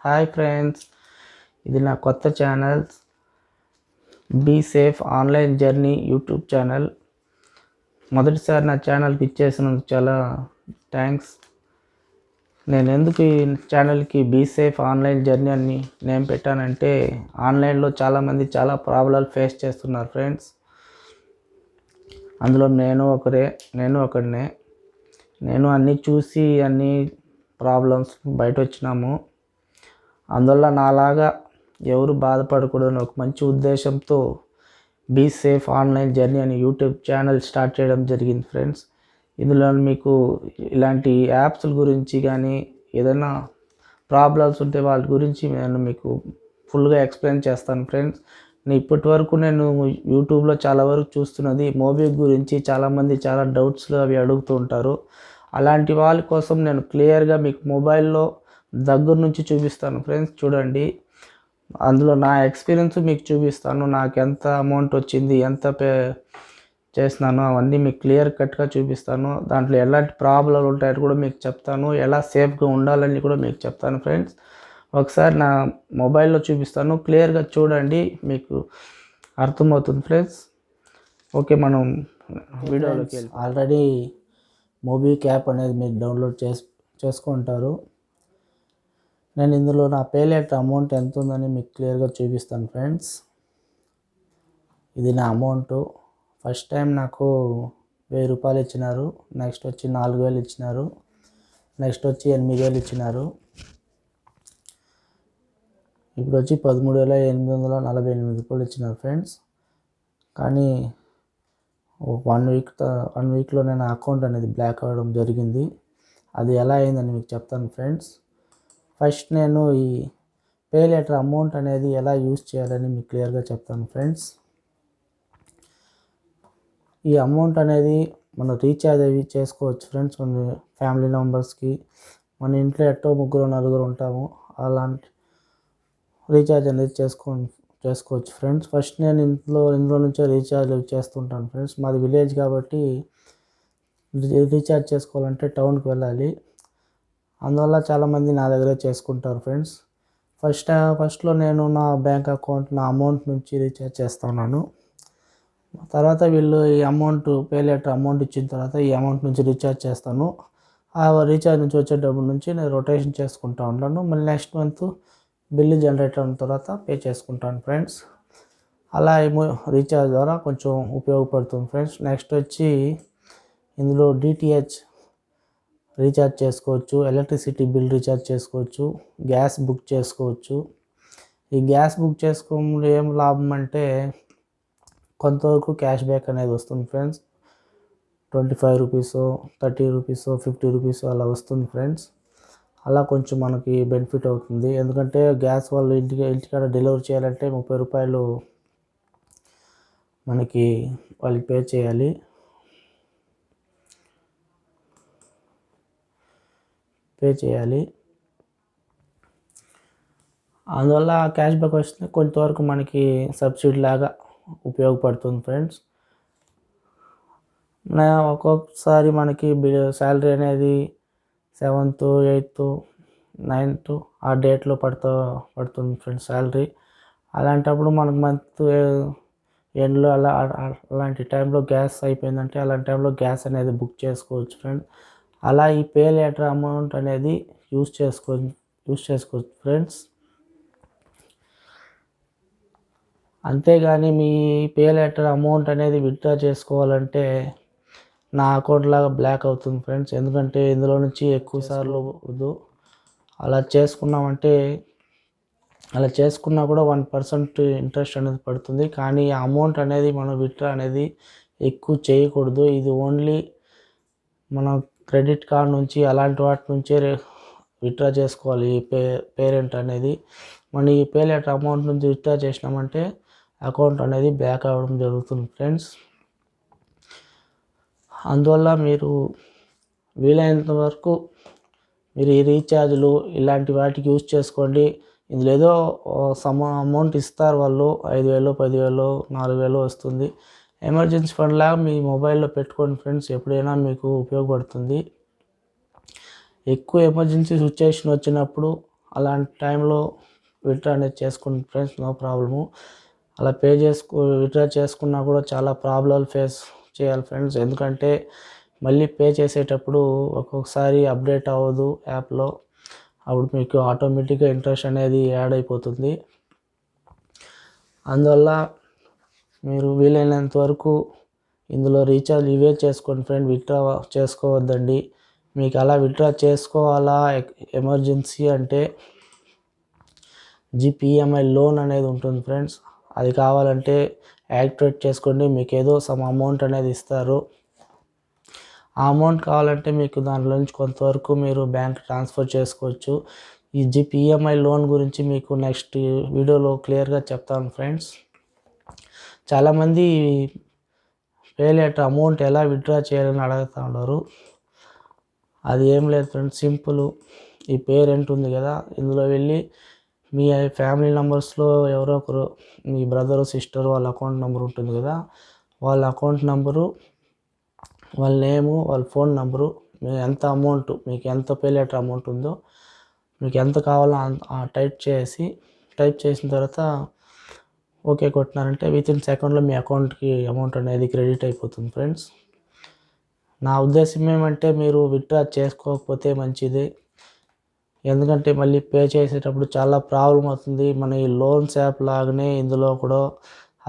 Hi friends, ఇది నా కొత్త channel be safe online journey YouTube channel. మొదటిసారి నా ఛానల్కి ఇచ్చేసినందుకు చాలా థ్యాంక్స్. నేను ఎందుకు ఈ ఛానల్కి బీ సేఫ్ ఆన్లైన్ జర్నీ అని నేమ్ పెట్టానంటే, ఆన్లైన్లో చాలామంది చాలా ప్రాబ్లాలు ఫేస్ చేస్తున్నారు ఫ్రెండ్స్. అందులో నేను ఒకడినే. నేను అన్నీ చూసి అన్ని ప్రాబ్లమ్స్ బయట వచ్చినాము. అందువల్ల నాలాగా ఎవరు బాధపడకూడదని ఒక మంచి ఉద్దేశంతో బీ సేఫ్ ఆన్లైన్ జర్నీ అని యూట్యూబ్ ఛానల్ స్టార్ట్ చేయడం జరిగింది ఫ్రెండ్స్. ఇందులో మీకు ఇలాంటి యాప్స్ గురించి కానీ ఏదైనా ప్రాబ్లమ్స్ ఉంటే వాటి గురించి నేను మీకు ఫుల్గా ఎక్స్ప్లెయిన్ చేస్తాను ఫ్రెండ్స్. ఇప్పటి వరకు నేను యూట్యూబ్లో చాలా వరకు చూస్తున్నది మోబిక్విక్ గురించి. చాలామంది చాలా డౌట్స్లో అవి అడుగుతూ ఉంటారు. అలాంటి వాళ్ళ కోసం నేను క్లియర్గా మీకు మొబైల్లో దగ్గర నుంచి చూపిస్తాను ఫ్రెండ్స్. చూడండి, అందులో నా ఎక్స్పీరియన్స్ మీకు చూపిస్తాను. నాకు ఎంత అమౌంట్ వచ్చింది, ఎంత పే చేసినాను, అవన్నీ మీకు క్లియర్ కట్గా చూపిస్తాను. దాంట్లో ఎలాంటి ప్రాబ్లంలు ఉంటాయని కూడా మీకు చెప్తాను. ఎలా సేఫ్గా ఉండాలని కూడా మీకు చెప్తాను ఫ్రెండ్స్. ఒకసారి నా మొబైల్లో చూపిస్తాను, క్లియర్గా చూడండి, మీకు అర్థమవుతుంది ఫ్రెండ్స్. ఓకే, మనం వీడియోలోకి వెళ్ళి ఆల్రెడీ మోబిక్విక్ యాప్ అనేది మీరు డౌన్లోడ్ చేసుకుంటారు. నేను ఇందులో నా పే లెటర్ అమౌంట్ ఎంత ఉందని మీకు క్లియర్గా చూపిస్తాను ఫ్రెండ్స్. ఇది నా అమౌంట్. ఫస్ట్ టైం నాకు 1000 రూపాయలు ఇచ్చినారు, నెక్స్ట్ వచ్చి 4000 ఇచ్చినారు, నెక్స్ట్ వచ్చి 8000 ఇచ్చినారు, ఇప్పుడు వచ్చి 13,848 రూపాయలు ఇచ్చినారు ఫ్రెండ్స్. కానీ 1 వీక్లో నా అకౌంట్ అనేది బ్లాక్ అవ్వడం జరిగింది. అది ఎలా అయిందని మీకు చెప్తాను ఫ్రెండ్స్. ఫస్ట్ నేను ఈ పే లెటర్ అమౌంట్ అనేది ఎలా యూజ్ చేయాలని మీకు క్లియర్గా చెప్తాను ఫ్రెండ్స్. ఈ అమౌంట్ అనేది మనం రీఛార్జ్ అవి చేసుకోవచ్చు ఫ్రెండ్స్. మన ఫ్యామిలీ మెంబర్స్కి, మన ఇంట్లో ఎట్టో 3-4 ఉంటాము, అలాంటి రీఛార్జ్ అనేది చేసుకోవచ్చు ఫ్రెండ్స్. ఫస్ట్ నేను ఇందులో నుంచే రీఛార్జ్ చేస్తుంటాను ఫ్రెండ్స్. మాది విలేజ్ కాబట్టి రీఛార్జ్ చేసుకోవాలంటే టౌన్కి వెళ్ళాలి. అందువల్ల చాలామంది నా దగ్గరే చేసుకుంటారు ఫ్రెండ్స్. ఫస్ట్లో నేను నా బ్యాంక్ అకౌంట్ నా అమౌంట్ నుంచి రీఛార్జ్ చేస్తున్నాను. తర్వాత వీళ్ళు ఈ అమౌంట్ పే లెటర్ అమౌంట్ ఇచ్చిన తర్వాత ఈ అమౌంట్ నుంచి రీఛార్జ్ చేస్తాను. ఆ రీఛార్జ్ నుంచి వచ్చే డబ్బుల నుంచి నేను రొటేషన్ చేసుకుంటూ ఉంటాను. మళ్ళీ నెక్స్ట్ మంత్ బిల్లు జనరేట్ అయిన తర్వాత పే చేసుకుంటాను ఫ్రెండ్స్. అలా రీఛార్జ్ ద్వారా కొంచెం ఉపయోగపడుతుంది ఫ్రెండ్స్. నెక్స్ట్ వచ్చి ఇందులో డిటిహెచ్ రీఛార్జ్ చేసుకోవచ్చు, ఎలక్ట్రిసిటీ బిల్ రీఛార్జ్ చేసుకోవచ్చు, గ్యాస్ బుక్ చేసుకోవచ్చు. ఈ గ్యాస్ బుక్ చేసుకోవడంలో ఏం లాభం అంటే కొంతవరకు క్యాష్ బ్యాక్ అనేది వస్తుంది ఫ్రెండ్స్. 25 రూపీస్, 30 రూపీస్, 50 రూపీస్ అలా వస్తుంది ఫ్రెండ్స్. అలా కొంచెం మనకి బెనిఫిట్ అవుతుంది. ఎందుకంటే గ్యాస్ వాళ్ళు ఇంటికాడ డెలివరీ చేయాలంటే 30 రూపాయలు మనకి వాళ్ళకి పే చేయాలి. అందువల్ల క్యాష్ బ్యాక్ వస్తే కొంతవరకు మనకి సబ్సిడీ లాగా ఉపయోగపడుతుంది ఫ్రెండ్స్. ఒక్కొక్కసారి మనకి శాలరీ అనేది 7th, 8th, 9th ఆ డేట్లో పడుతుంది ఫ్రెండ్స్ శాలరీ. అలాంటప్పుడు మనకు మంత్ ఎండ్లో అలాంటి టైంలో గ్యాస్ అయిపోయిందంటే అలాంటి టైంలో గ్యాస్ అనేది బుక్ చేసుకోవచ్చు ఫ్రెండ్స్. అలా ఈ పే లెటర్ అమౌంట్ అనేది యూజ్ చేసుకోవచ్చు ఫ్రెండ్స్. అంతేగాని మీ పే లెటర్ అమౌంట్ అనేది విత్డ్రా చేసుకోవాలంటే నా అకౌంట్ లాగా బ్లాక్ అవుతుంది ఫ్రెండ్స్. ఎందుకంటే ఇందులో నుంచి ఎక్కువ సార్లు వద్దు. అలా చేసుకున్నా కూడా 1% ఇంట్రెస్ట్ అనేది పడుతుంది. కానీ ఆ అమౌంట్ అనేది మనం విత్డ్రా అనేది ఎక్కువ చేయకూడదు. ఇది ఓన్లీ మనం క్రెడిట్ కార్డ్ నుంచి అలాంటి వాటి నుంచే విత్డ్రా చేసుకోవాలి. ఈ పేరెంట్ అనేది మన ఈ పే లెటర్ అమౌంట్ నుంచి విత్డ్రా చేసినామంటే అకౌంట్ అనేది బ్లాక్ అవ్వడం జరుగుతుంది ఫ్రెండ్స్. అందువల్ల మీరు వీలైనంత వరకు మీరు ఈ రీఛార్జ్లు ఇలాంటి వాటికి యూజ్ చేసుకోండి. ఇందులో ఏదో అమౌంట్ ఇస్తారు వాళ్ళు, 5,000, 10,000, 4,000 వస్తుంది. ఎమర్జెన్సీ ఫండ్ లాగా మీ మొబైల్లో పెట్టుకోండి ఫ్రెండ్స్. ఎప్పుడైనా మీకు ఉపయోగపడుతుంది. ఎక్కువ ఎమర్జెన్సీ సిచ్యువేషన్ వచ్చినప్పుడు అలాంటి టైంలో విత్డ్రా అనేది చేసుకోండి ఫ్రెండ్స్, నో ప్రాబ్లము. అలా విత్డ్రా చేసుకున్నా కూడా చాలా ప్రాబ్లమ్ ఫేస్ చేయాలి ఫ్రెండ్స్. ఎందుకంటే మళ్ళీ పే చేసేటప్పుడు ఒక్కొక్కసారి అప్డేట్ అవ్వదు యాప్లో, అప్పుడు మీకు ఆటోమేటిక్గా ఇంట్రెస్ట్ అనేది యాడ్ అయిపోతుంది. అందువల్ల మీరు వీలైనంత వరకు ఇందులో రీఛార్జ్ ఇవే చేసుకోండి ఫ్రెండ్, విత్డ్రా చేసుకోవద్దండి. మీకు అలా విత్డ్రా చేసుకోవాలా ఎమర్జెన్సీ అంటే జిపిఎంఐ లోన్ అనేది ఉంటుంది ఫ్రెండ్స్, అది కావాలంటే యాక్టివేట్ చేసుకోండి. మీకు ఏదో సమ్ అమౌంట్ అనేది ఇస్తారు. ఆ అమౌంట్ కావాలంటే మీకు దాంట్లో నుంచి కొంతవరకు మీరు బ్యాంక్ ట్రాన్స్ఫర్ చేసుకోవచ్చు. ఈ జిపిఎంఐ లోన్ గురించి మీకు నెక్స్ట్ వీడియోలో క్లియర్గా చెప్తాను ఫ్రెండ్స్. చాలామంది పే లెటర్ అమౌంట్ ఎలా విత్డ్రా చేయాలని అడుగుతూ ఉన్నారు. అది ఏం లేదు ఫ్రెండ్స్, సింపుల్. ఈ పేరెంట్ ఉంది కదా, ఇందులో వెళ్ళి మీ ఫ్యామిలీ నంబర్స్లో ఎవరో ఒకరు, మీ బ్రదరు సిస్టర్ వాళ్ళ అకౌంట్ నెంబర్ ఉంటుంది కదా, వాళ్ళ అకౌంట్ నెంబరు, వాళ్ళ నేము, వాళ్ళ ఫోన్ నెంబరు, ఎంత అమౌంట్, మీకు ఎంత పే లెటర్ అమౌంట్ ఉందో, మీకు ఎంత కావాలో టైప్ చేసిన తర్వాత ఓకే కొట్టినారంటే వితిన్ సెకండ్లో మీ అకౌంట్కి అమౌంట్ అనేది క్రెడిట్ అయిపోతుంది ఫ్రెండ్స్. నా ఉద్దేశం ఏమంటే మీరు విత్డ్రా చేసుకోకపోతే మంచిది. ఎందుకంటే మళ్ళీ పే చేసేటప్పుడు చాలా ప్రాబ్లం అవుతుంది. మన ఈ లోన్స్ యాప్ లాగానే ఇందులో కూడా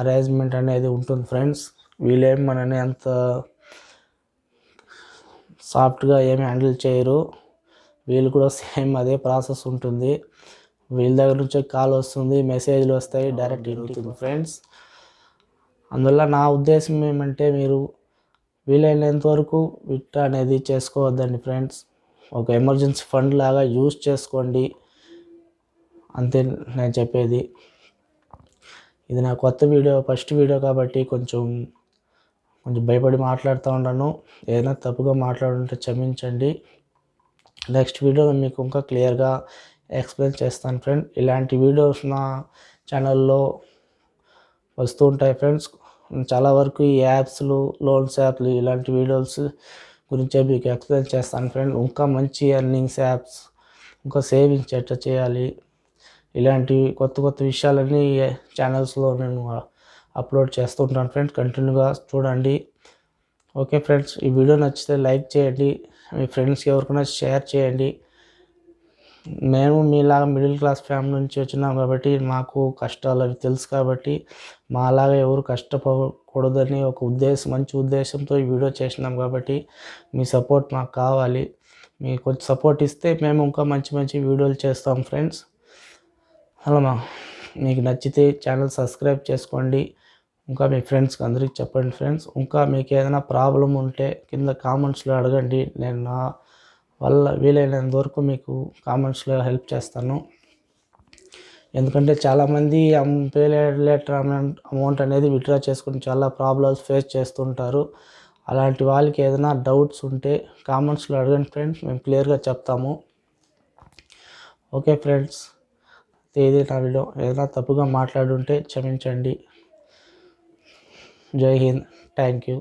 అరేంజ్మెంట్ అనేది ఉంటుంది ఫ్రెండ్స్. వీళ్ళేం మనని అంత సాఫ్ట్గా ఏమి హ్యాండిల్ చేయరు. వీళ్ళు కూడా సేమ్ అదే ప్రాసెస్ ఉంటుంది. వీళ్ళ దగ్గర నుంచి కాల్ వస్తుంది, మెసేజ్లు వస్తాయి, డైరెక్ట్ ఇంటికి ఫ్రెండ్స్. అందువల్ల నా ఉద్దేశం ఏమంటే మీరు వీలైనంత వరకు విత్డ్రా అనేది చేసుకోవద్దండి ఫ్రెండ్స్. ఒక ఎమర్జెన్సీ ఫండ్ లాగా యూజ్ చేసుకోండి, అంతే నేను చెప్పేది. ఇది నా కొత్త వీడియో, ఫస్ట్ వీడియో కాబట్టి కొంచెం భయపడి మాట్లాడుతూ ఉన్నాను. ఏదైనా తప్పుగా మాట్లాడుంటే క్షమించండి. నెక్స్ట్ వీడియోలో మీకు ఇంకా క్లియర్గా ఎక్స్ప్లెయిన్ చేస్తాను ఫ్రెండ్. ఇలాంటి వీడియోస్ నా ఛానల్లో వస్తూ ఉంటాయి ఫ్రెండ్స్. చాలా వరకు ఈ యాప్స్లు, లోన్స్ యాప్లు, ఇలాంటి వీడియోస్ గురించే మీకు ఎక్స్ప్లెయిన్ చేస్తాను ఫ్రెండ్. ఇంకా మంచి ఎర్నింగ్స్ యాప్స్, ఇంకా సేవింగ్స్ ఎట్లా చేయాలి, ఇలాంటి కొత్త విషయాలన్నీ ఛానల్స్లో నేను అప్లోడ్ చేస్తుంటాను ఫ్రెండ్స్. కంటిన్యూగా చూడండి. ఓకే ఫ్రెండ్స్, ఈ వీడియో నచ్చితే లైక్ చేయండి, మీ ఫ్రెండ్స్కి ఎవరికైనా షేర్ చేయండి. మేము మీలాగా మిడిల్ క్లాస్ ఫ్యామిలీ నుంచి వచ్చినాం కాబట్టి మాకు కష్టాలు అవి తెలుసు కాబట్టి మాలాగా ఎవరు కష్టపడకూడదని ఒక మంచి ఉద్దేశంతో ఈ వీడియో చేసినాం కాబట్టి మీ సపోర్ట్ మాకు కావాలి. మీకు కొంచెం సపోర్ట్ ఇస్తే మేము ఇంకా మంచి వీడియోలు చేస్తాం ఫ్రెండ్స్. అలా మీకు నచ్చితే ఛానల్ సబ్స్క్రైబ్ చేసుకోండి. ఇంకా మీ ఫ్రెండ్స్కి అందరికీ చెప్పండి ఫ్రెండ్స్. ఇంకా మీకు ఏదైనా ప్రాబ్లం ఉంటే కింద కామెంట్స్లో అడగండి. నేను నా వల్ల వీలైనంత వరకు మీకు కామెంట్స్లో హెల్ప్ చేస్తాను. ఎందుకంటే చాలామంది పే లెటర్ అమౌంట్ అనేది విత్డ్రా చేసుకుని చాలా ప్రాబ్లమ్స్ ఫేస్ చేస్తుంటారు. అలాంటి వాళ్ళకి ఏదైనా డౌట్స్ ఉంటే కామెంట్స్లో అడగండి ఫ్రెండ్స్, మేము క్లియర్గా చెప్తాము. ఓకే ఫ్రెండ్స్, ఇది నా వీడియో. ఏదైనా తప్పుగా మాట్లాడుంటే క్షమించండి. జై హింద్, థ్యాంక్ యూ.